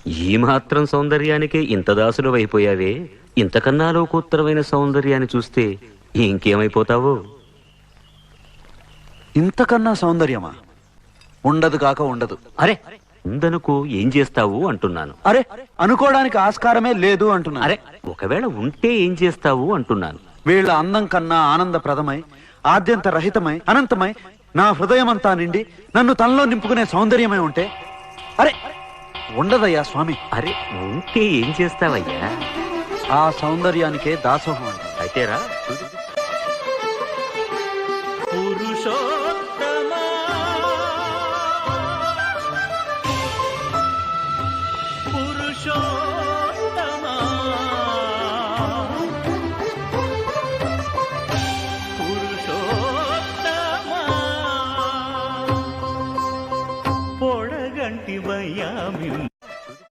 ఈ మాత్రం సౌందర్యానికే ఇంత దాసులు అయిపోయావే, ఇంతకన్నా లోకోత్తరమైన సౌందర్యాన్ని చూస్తే ఇంకేమైపోతావో. ఇంతకన్నా సౌందర్యమా? ఉండదు కాక ఉండదు. అరే ఉందనుకో ఏం చేస్తావు అంటున్నాను. అరే అనుకోవడానికి ఆస్కారమే లేదు అంటున్నా. అరే ఒకవేళ ఉంటే ఏం చేస్తావు అంటున్నాను. వీళ్ళ అందం కన్నా ఆనందప్రదమై, ఆద్యంత రహితమై, అనంతమై, నా హృదయమంతా నిండి నన్ను తనలో నింపుకునే సౌందర్యమై ఉంటే అరే ఉండదయ్యా స్వామి. అరే ఉంటే ఏం చేస్తావయ్యా? ఆ సౌందర్యానికే దాసోహం అంటే. అయితేరా పురుషోత్తమా పురుషో